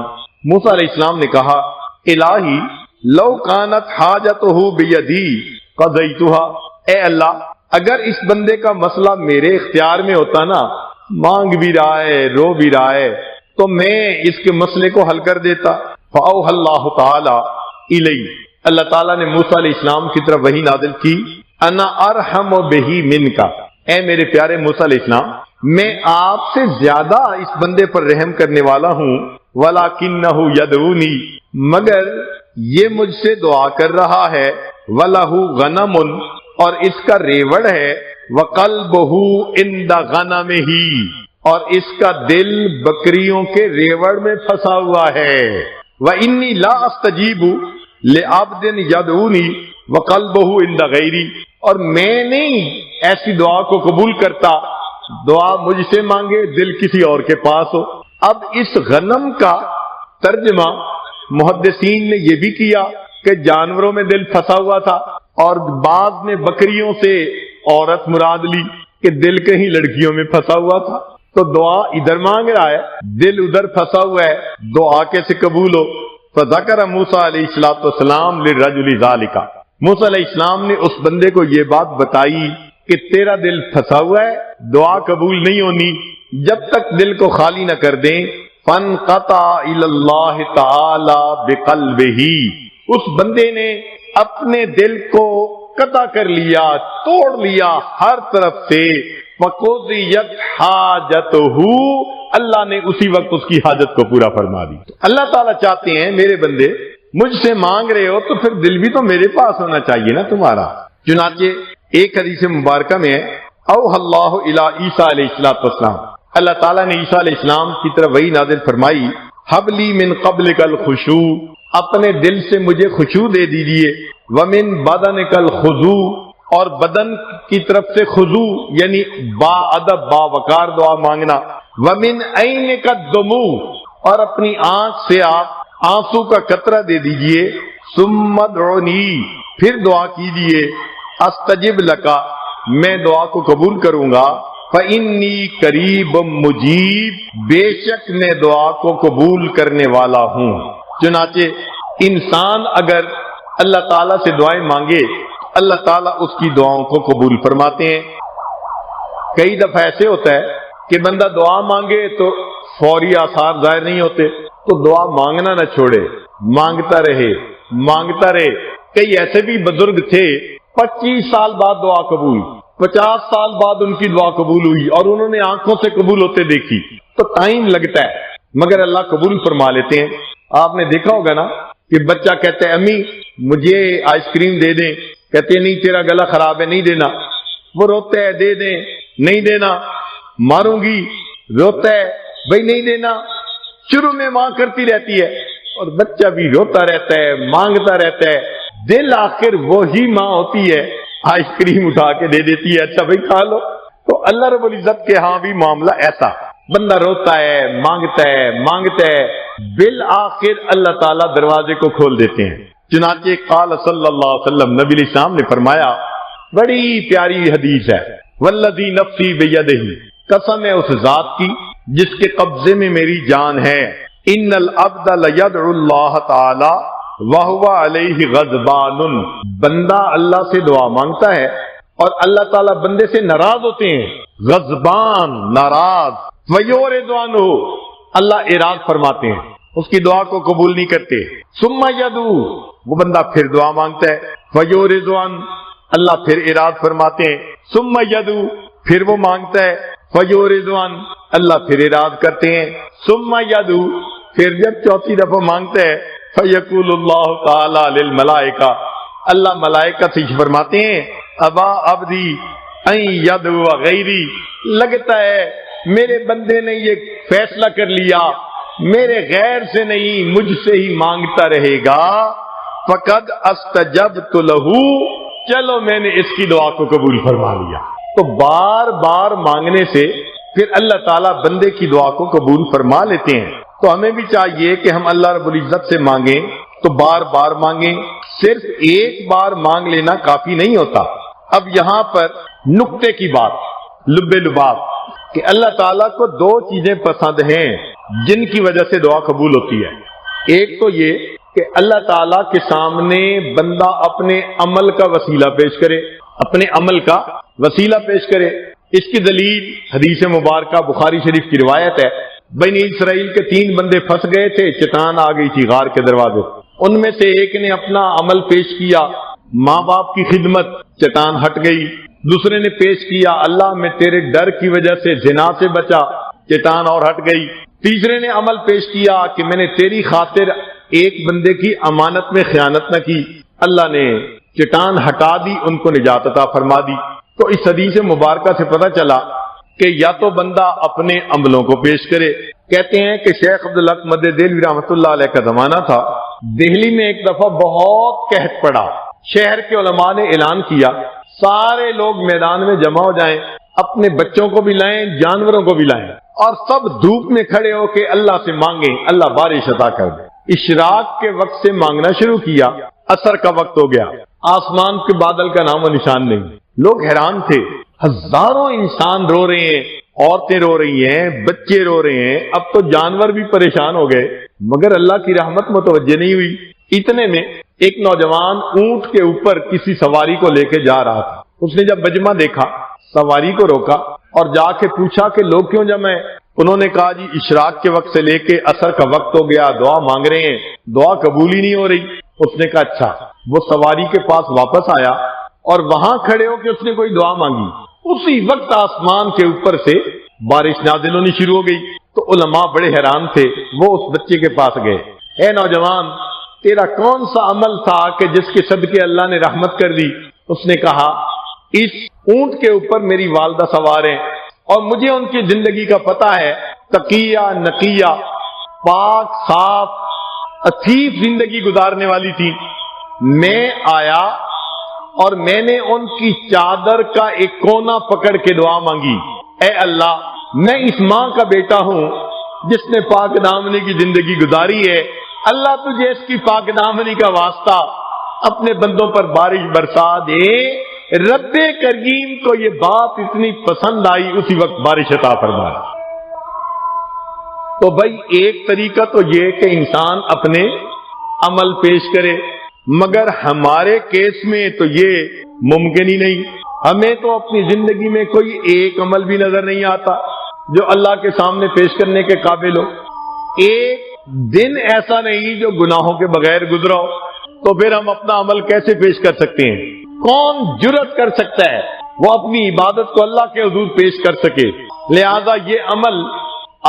موسیٰ علیہ السلام نے کہا، الہی لو کانت حاجتہ بیدی قضیتها، اے اللہ اگر اس بندے کا مسئلہ میرے اختیار میں ہوتا نا، مانگ بھی رہا ہے رو بھی رہا ہے، تو میں اس کے مسئلے کو حل کر دیتا۔ فاوحى اللہ تعالی الی، اللہ تعالیٰ نے موسیٰ علیہ السلام کی طرف وحی نازل کی، انا ارحم بہ منک، اے میرے پیارے موسیٰ علیہ السلام میں آپ سے زیادہ اس بندے پر رحم کرنے والا ہوں، ولکنہ یدعونی، مگر یہ مجھ سے دعا کر رہا ہے، وَلَهُ غَنَمٌ، اور اس کا ریوڑ ہے، وَقَلْبُهُ عِنْدَ غَنَمِهِ، اور اس کا دل بکریوں کے ریوڑ میں پھنسا ہوا ہے۔ وَإِنِّي لَا أَسْتَجِيبُ لِعَبْدٍ يَدْعُونِي وَقَلْبُهُ عِنْدَ غَيْرِي، اور میں نہیں ایسی دعا کو قبول کرتا، دعا مجھ سے مانگے دل کسی اور کے پاس ہو۔ اب اس غنم کا ترجمہ محدثین نے یہ بھی کیا کہ جانوروں میں دل پھنسا ہوا تھا، اور بعض نے بکریوں سے عورت مراد لی کہ دل کہیں لڑکیوں میں پھنسا ہوا تھا۔ تو دعا ادھر مانگ رہا ہے، دل ادھر پھنسا ہوا ہے، دعا کیسے قبول ہو؟ فذکر موسیٰ علیہ السلام للرجل ذالک، موسیٰ علیہ السلام نے اس بندے کو یہ بات بتائی کہ تیرا دل پھنسا ہوا ہے، دعا قبول نہیں ہونی جب تک دل کو خالی نہ کر دیں۔ فانقطع الی اللہ تعالی بقلبہ، اس بندے نے اپنے دل کو قطع کر لیا، توڑ لیا ہر طرف سے۔ فقضیت حاجتہ، اللہ نے اسی وقت اس کی حاجت کو پورا فرما دی۔ اللہ تعالیٰ چاہتے ہیں میرے بندے مجھ سے مانگ رہے ہو تو پھر دل بھی تو میرے پاس ہونا چاہیے نا تمہارا۔ چنانچہ ایک حدیث مبارکہ میں ہے، اوحى اللہ الی عیسیٰ علیہ السلام، اللہ تعالیٰ نے عیسیٰ علیہ السلام کی طرف وحی نازل فرمائی، حب لی من قبلک الخشوع، اپنے دل سے مجھے خشوع دے دیجئے، ومن بدنک الخضوع، اور بدن کی طرف سے خضوع یعنی با ادب با وقار دعا مانگنا، ومن عینک الدموع، اور اپنی آنکھ سے آپ آنسو کا قطرہ دے دیجئے، ثم ادعونی، پھر دعا کیجئے، استجب لکا، میں دعا کو قبول کروں گا، فإنی قریب مجیب، بے شک میں دعا کو قبول کرنے والا ہوں۔ چنانچہ انسان اگر اللہ تعالیٰ سے دعائیں مانگے اللہ تعالیٰ اس کی دعاؤں کو قبول فرماتے ہیں۔ کئی دفعہ ایسے ہوتا ہے کہ بندہ دعا مانگے تو فوری آثار ظاہر نہیں ہوتے، تو دعا مانگنا نہ چھوڑے، مانگتا رہے۔ کئی ایسے بھی بزرگ تھے 25 سال بعد دعا قبول، 50 سال بعد ان کی دعا قبول ہوئی اور انہوں نے آنکھوں سے قبول ہوتے دیکھی۔ تو ٹائم لگتا ہے مگر اللہ قبول فرما لیتے ہیں۔ آپ نے دیکھا ہوگا نا کہ بچہ کہتا ہے امی مجھے آئس کریم دے دیں، کہتے ہیں نہیں تیرا گلا خراب ہے نہیں دینا، وہ روتا ہے دے دیں، نہیں دینا، ماروں گی، روتا ہے بھائی نہیں دینا، شروع میں ماں کرتی رہتی ہے اور بچہ بھی روتا رہتا ہے مانگتا رہتا ہے، دل آخر وہی ماں ہوتی ہے آئس کریم اٹھا کے دے دیتی ہے، اچھا بھائی کھا لو۔ تو اللہ رب العزت کے ہاں بھی معاملہ ایسا، بندہ روتا ہے مانگتا ہے، بالآخر اللہ تعالیٰ دروازے کو کھول دیتے ہیں۔ چنانچہ قال صلی اللہ علیہ وسلم، نبی علیہ السلام نے فرمایا، بڑی پیاری حدیث ہے، والذی نفسی بیدہ، قسم ہے اس ذات کی جس کے قبضے میں میری جان ہے، ان العبد لیدعو اللہ تعالی وہو علیہ غضبان، بندہ اللہ سے دعا مانگتا ہے اور اللہ تعالیٰ بندے سے ناراض ہوتے ہیں، غضبان ناراض، ویورد عنہ، اللہ اعراض فرماتے ہیں، اس کی دعا کو قبول نہیں کرتے، ثم یدعو، وہ بندہ پھر دعا مانگتا ہے، فیورد عنہ، اللہ پھر اعراض فرماتے ہیں، ثم یدعو، پھر وہ مانگتا ہے، فیورزوان، اللہ پھر اراد کرتے ہیں، ثم یدو، پھر جب چوتھی دفعہ مانگتے ہیں، فیقول اللہ تعالی للملائکہ، اللہ ملائکہ سے فرماتے ہیں، ابا عبدی ان یدعو غیری، لگتا ہے میرے بندے نے یہ فیصلہ کر لیا میرے غیر سے نہیں مجھ سے ہی مانگتا رہے گا، فقد استجبت لہ، چلو میں نے اس کی دعا کو قبول فرما لیا۔ تو بار بار مانگنے سے پھر اللہ تعالیٰ بندے کی دعا کو قبول فرما لیتے ہیں۔ تو ہمیں بھی چاہیے کہ ہم اللہ رب العزت سے مانگیں تو بار بار مانگیں، صرف ایک بار مانگ لینا کافی نہیں ہوتا۔ اب یہاں پر نقطے کی بات، لب لباب، کہ اللہ تعالیٰ کو دو چیزیں پسند ہیں جن کی وجہ سے دعا قبول ہوتی ہے۔ ایک تو یہ کہ اللہ تعالیٰ کے سامنے بندہ اپنے عمل کا وسیلہ پیش کرے، اپنے عمل کا وسیلہ پیش کرے۔ اس کی دلیل حدیث مبارکہ بخاری شریف کی روایت ہے، بنی اسرائیل کے 3 بندے پھنس گئے تھے، چٹان آ گئی تھی غار کے دروازے، ان میں سے ایک نے اپنا عمل پیش کیا، ماں باپ کی خدمت، چٹان ہٹ گئی۔ دوسرے نے پیش کیا، اللہ میں تیرے ڈر کی وجہ سے زنا سے بچا، چٹان اور ہٹ گئی۔ تیسرے نے عمل پیش کیا کہ میں نے تیری خاطر ایک بندے کی امانت میں خیانت نہ کی، اللہ نے چٹان ہٹا دی، ان کو نجات عطا فرما دی۔ تو اس حدیث مبارکہ سے پتہ چلا کہ یا تو بندہ اپنے عملوں کو پیش کرے۔ کہتے ہیں کہ شیخ عبدالحق مدد دہلوی رحمۃ اللہ علیہ کا زمانہ تھا، دہلی میں ایک دفعہ بہت قحط پڑا، شہر کے علماء نے اعلان کیا سارے لوگ میدان میں جمع ہو جائیں، اپنے بچوں کو بھی لائیں، جانوروں کو بھی لائیں، اور سب دھوپ میں کھڑے ہو کے اللہ سے مانگیں، اللہ بارش عطا کر دے۔ اشراق کے وقت سے مانگنا شروع کیا، عصر کا وقت ہو گیا، آسمان کے بادل کا نام و نشان نہیں۔ لوگ حیران تھے، ہزاروں انسان رو رہے ہیں، عورتیں رو رہی ہیں، بچے رو رہے ہیں، اب تو جانور بھی پریشان ہو گئے، مگر اللہ کی رحمت متوجہ نہیں ہوئی۔ اتنے میں ایک نوجوان اونٹ کے اوپر کسی سواری کو لے کے جا رہا تھا، اس نے جب مجمع دیکھا، سواری کو روکا اور جا کے پوچھا کہ لوگ کیوں جمع ہیں؟ انہوں نے کہا جی اشراق کے وقت سے لے کے عصر کا وقت ہو گیا، دعا مانگ رہے ہیں، دعا قبول ہی نہیں ہو رہی۔ اس نے کہا اچھا۔ وہ سواری کے پاس واپس آیا اور وہاں کھڑے ہو کے اس نے کوئی دعا مانگی، اسی وقت آسمان کے اوپر سے بارش نازل ہونی شروع ہو گئی۔ تو علماء بڑے حیران تھے، وہ اس بچے کے پاس گئے، اے نوجوان تیرا کون سا عمل تھا کہ جس کے صدقے اللہ نے رحمت کر دی؟ اس نے کہا اس اونٹ کے اوپر میری والدہ سوار ہیں اور مجھے ان کی زندگی کا پتہ ہے، تقیہ نقیہ، پاک صاف عفیف زندگی گزارنے والی تھی۔ میں آیا اور میں نے ان کی چادر کا ایک کونا پکڑ کے دعا مانگی، اے اللہ میں اس ماں کا بیٹا ہوں جس نے پاک دامنی کی زندگی گزاری ہے، اللہ تجھے اس کی پاک دامنی کا واسطہ اپنے بندوں پر بارش برسا دے۔ رب کریم کو یہ بات اتنی پسند آئی، اسی وقت بارش عطا فرما۔ تو بھائی ایک طریقہ تو یہ کہ انسان اپنے عمل پیش کرے، مگر ہمارے کیس میں تو یہ ممکن ہی نہیں۔ ہمیں تو اپنی زندگی میں کوئی ایک عمل بھی نظر نہیں آتا جو اللہ کے سامنے پیش کرنے کے قابل ہو، ایک دن ایسا نہیں جو گناہوں کے بغیر گزرا ہو، تو پھر ہم اپنا عمل کیسے پیش کر سکتے ہیں؟ کون جرأت کر سکتا ہے وہ اپنی عبادت کو اللہ کے حضور پیش کر سکے؟ لہذا یہ عمل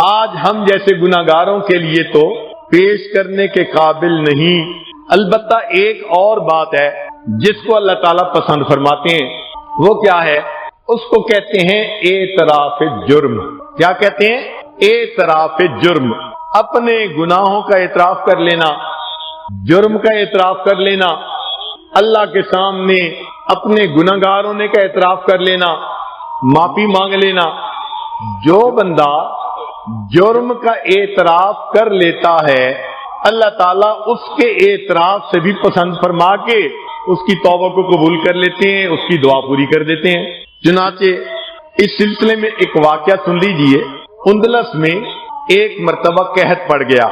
آج ہم جیسے گناہگاروں کے لیے تو پیش کرنے کے قابل نہیں۔ البتہ ایک اور بات ہے جس کو اللہ تعالیٰ پسند فرماتے ہیں، وہ کیا ہے؟ اس کو کہتے ہیں اعتراف جرم۔ کیا کہتے ہیں؟ اعتراف جرم، اپنے گناہوں کا اعتراف کر لینا، جرم کا اعتراف کر لینا، اللہ کے سامنے اپنے گناہگار ہونے کا اعتراف کر لینا، معافی مانگ لینا۔ جو بندہ جرم کا اعتراف کر لیتا ہے، اللہ تعالیٰ اس کے اعتراف سے بھی پسند فرما کے اس کی توبہ کو قبول کر لیتے ہیں، اس کی دعا پوری کر دیتے ہیں۔ چنانچہ اس سلسلے میں ایک واقعہ سن لیجئے۔ اندلس میں ایک مرتبہ قحط پڑ گیا،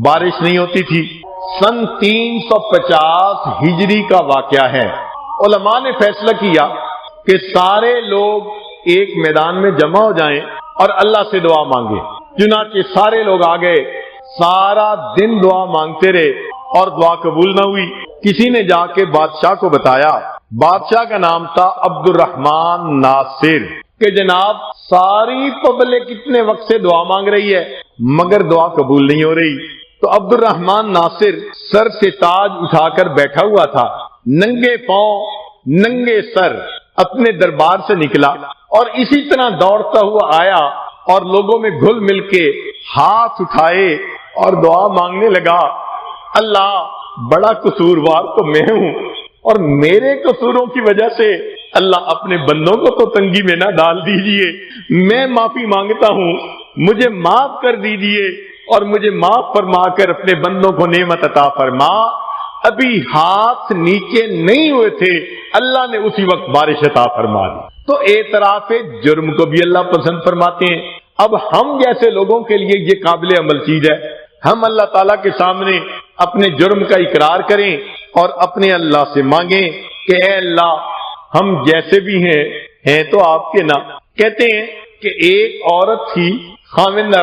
بارش نہیں ہوتی تھی۔ سن 350 ہجری کا واقعہ ہے۔ علماء نے فیصلہ کیا کہ سارے لوگ ایک میدان میں جمع ہو جائیں اور اللہ سے دعا مانگے۔ چنانچہ سارے لوگ آ گئے، سارا دن دعا مانگتے رہے اور دعا قبول نہ ہوئی۔ کسی نے جا کے بادشاہ کو بتایا، بادشاہ کا نام تھا عبد الرحمن ناصر۔ کہ جناب ساری پبلک کتنے وقت سے دعا مانگ رہی ہے مگر دعا قبول نہیں ہو رہی. تو عبد الرحمن ناصر سر سے تاج اٹھا کر بیٹھا ہوا تھا، ننگے پاؤں ننگے سر اپنے دربار سے نکلا اور اسی طرح دوڑتا ہوا آیا اور لوگوں میں گھل مل کے ہاتھ اٹھائے اور دعا مانگنے لگا، اللہ بڑا قصوروار تو میں ہوں اور میرے قصوروں کی وجہ سے اللہ اپنے بندوں کو تو تنگی میں نہ ڈال دیجئے، میں معافی مانگتا ہوں، مجھے معاف کر دیجئے اور مجھے معاف فرما کر اپنے بندوں کو نعمت عطا فرما. ابھی ہاتھ نیچے نہیں ہوئے تھے اللہ نے اسی وقت بارش عطا فرما دی. تو اعتراف جرم کو بھی اللہ پسند فرماتے ہیں. اب ہم جیسے لوگوں کے لیے یہ قابل عمل چیز ہے، ہم اللہ تعالیٰ کے سامنے اپنے جرم کا اقرار کریں اور اپنے اللہ سے مانگیں کہ اے اللہ ہم جیسے بھی ہیں تو آپ کے نہ. کہتے ہیں کہ ایک عورت تھی خاوند